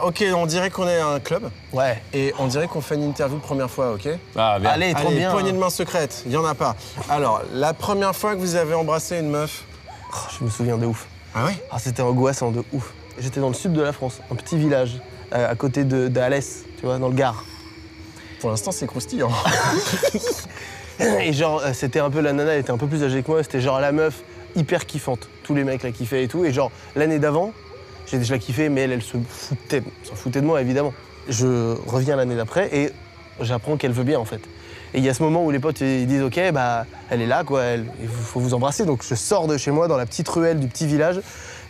Ok, on dirait qu'on est à un club. Ouais. Et on dirait qu'on fait une interview première fois, ok? Ah, bien. Allez, trop bien. Poignée de main secrète, il y en a pas. Alors, la première fois que vous avez embrassé une meuf. Oh, je me souviens de ouf. Ah ouais? Ah, c'était angoissant de ouf. J'étais dans le sud de la France, un petit village, à côté d'Alès, tu vois, dans le Gard. Pour l'instant, c'est croustillant. Et genre, c'était un peu, la nana, elle était un peu plus âgée que moi, c'était genre la meuf hyper kiffante. Tous les mecs la kiffaient et tout. Et genre, l'année d'avant, je la kiffais, mais elle s'en foutait de moi, évidemment. Je reviens l'année d'après et j'apprends qu'elle veut bien, en fait. Et il y a ce moment où les potes ils disent ok, bah elle est là quoi, il faut vous embrasser. Donc je sors de chez moi dans la petite ruelle du petit village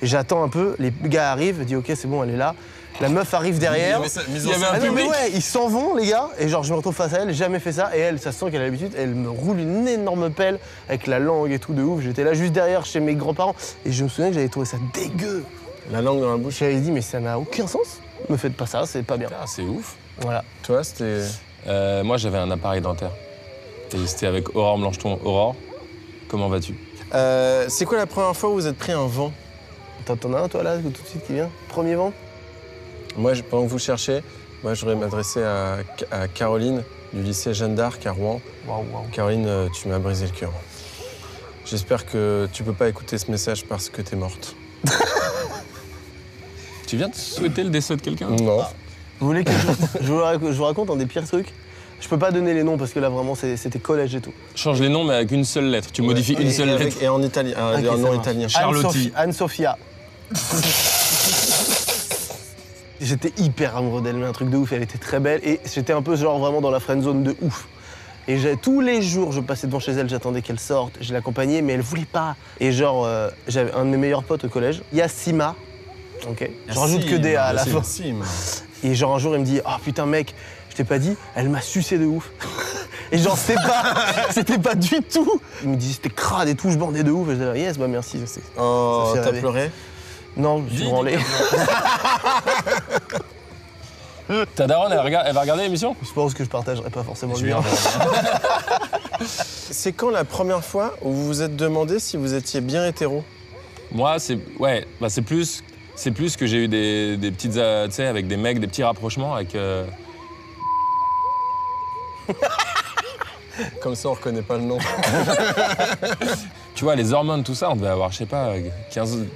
et j'attends un peu, les gars arrivent, je dis ok c'est bon elle est là. La meuf arrive derrière. Il y avait un public. Ouais, ils s'en vont les gars et genre je me retrouve face à elle, j'ai jamais fait ça et elle, ça se sent qu'elle a l'habitude, elle me roule une énorme pelle avec la langue et tout de ouf. J'étais là juste derrière chez mes grands-parents et je me souviens que j'avais trouvé ça dégueu. La langue dans la bouche. J'avais dit mais ça n'a aucun sens. Me faites pas ça, c'est pas bien. Ah, c'est ouf. Voilà. Toi, c'était. Moi, j'avais un appareil dentaire. Et c'était avec Aurore Blancheton. Aurore, comment vas-tu? C'est quoi la première fois où vous êtes pris un vent? T'en as un toi là tout de suite qui vient? Premier vent? Moi, pendant que vous cherchez, moi, j'aurais m'adresser à Caroline du lycée Jeanne d'Arc à Rouen. Waouh. Caroline, tu m'as brisé le cœur. J'espère que tu peux pas écouter ce message parce que t'es morte. Tu viens de souhaiter le décès de quelqu'un? Non. Vous voulez que je vous raconte un des pires trucs? Je peux pas donner les noms parce que là vraiment c'était collège et tout. Change les noms mais avec une seule lettre. Tu modifies une seule lettre. Et en italien, un nom italien. Charlotti. Anne-Sophia. J'étais hyper amoureux d'elle, mais un truc de ouf, elle était très belle et j'étais un peu genre vraiment dans la friendzone de ouf. Et tous les jours, je passais devant chez elle, j'attendais qu'elle sorte, je l'accompagnais, mais elle voulait pas. Et genre, j'avais un de mes meilleurs potes au collège, Yassima. Ok. Je rajoute que des A à la fin. Et genre un jour, il me dit, oh putain mec, je t'ai pas dit, elle m'a sucé de ouf. Et genre, c'était pas du tout. Il me dit, c'était crade et tout, je bandais de ouf. Et je disais, yes, bah merci. Oh, t'as pleuré? Non, je suis branlé. Ta daronne, elle va regarder l'émission? Je pense que je partagerai pas forcément le Je bien. C'est quand la première fois où vous vous êtes demandé si vous étiez bien hétéro? Moi, c'est plus que j'ai eu des petites, tu sais, avec des mecs, des petits rapprochements avec. Comme ça, on reconnaît pas le nom. Tu vois, les hormones, tout ça, on devait avoir, je sais pas,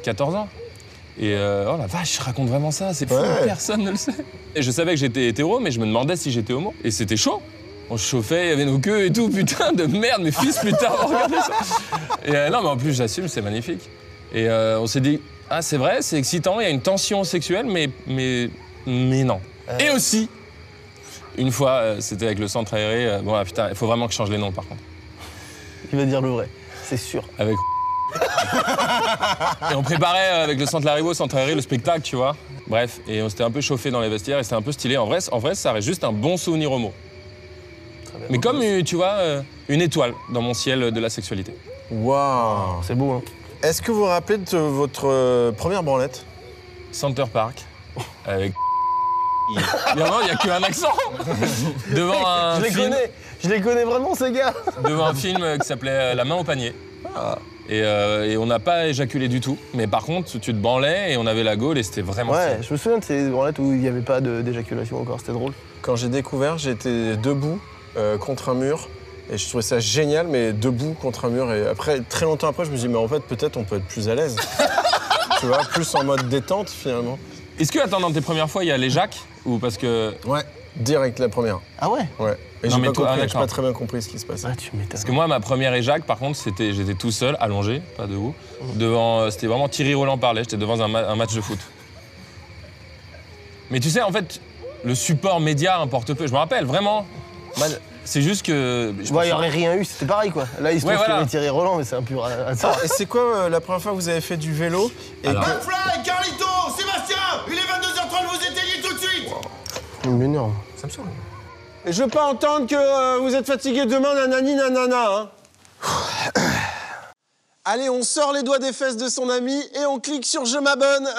14 ans. Et oh la vache, je raconte vraiment ça, c'est fou, personne ne le sait. Et je savais que j'étais hétéro, mais je me demandais si j'étais homo. Et c'était chaud. On se chauffait, il y avait nos queues et tout, putain de merde, mes fils plus tard, regardez ça. Et non, mais en plus, j'assume, c'est magnifique. Et on s'est dit, ah c'est vrai, c'est excitant, il y a une tension sexuelle, mais non. Et aussi, une fois, c'était avec le centre aéré, bon putain, il faut vraiment que je change les noms par contre. Il va dire le vrai, c'est sûr. Avec et on préparait avec le centre Larivo, centre aéré, le spectacle, tu vois. Bref, et on s'était un peu chauffé dans les vestiaires et c'était un peu stylé. En vrai, ça reste juste un bon souvenir homo. Mais comme, tu vois, une étoile dans mon ciel de la sexualité. Waouh. C'est beau, hein. Est-ce que vous vous rappelez de votre première branlette? Center Park, avec il n'y a qu'un accent. Devant un film, Je les connais vraiment ces gars. devant un film qui s'appelait La main au panier. Et on n'a pas éjaculé du tout. Mais par contre, tu te branlais et on avait la gaule et c'était vraiment Ouais, stylé. je me souviens de ces branlettes où il n'y avait pas d'éjaculation encore, c'était drôle. Quand j'ai découvert, j'étais debout contre un mur. Et je trouvais ça génial, mais debout contre un mur. Et après, très longtemps après, je me suis dit, mais en fait, peut-être on peut être plus à l'aise. Tu vois, plus en mode détente, finalement. Est-ce que, attends, dans tes premières fois, il y a les Jacques? Ou parce que... Ouais, direct la première. Ah ouais? Ouais. Et Non, j'ai mais pas toi, compris, j'ai d'accord. pas très bien compris ce qui se passait. Ah, tu m'étonnes. Parce que moi, ma première éjac, par contre, j'étais tout seul, allongé, pas debout, devant, c'était vraiment Thierry Roland parlait, j'étais devant un match de foot. Mais tu sais, en fait, le support média importe peu. Je me rappelle, vraiment, c'est juste que... Il n'y aurait rien eu, c'était pareil quoi. Là, il se trouve qu'il y avait Thierry Roland, mais c'est un pur hasard. Et c'est quoi la première fois que vous avez fait du vélo et Alors. McFly, Carlito, Sébastien, il est 22h30, vous éteignez tout de suite. Il m'énerve. Ça me saoule. Et je veux pas entendre que vous êtes fatigué demain, nanani, nanana. Hein. Allez, on sort les doigts des fesses de son ami et on clique sur « Je m'abonne ».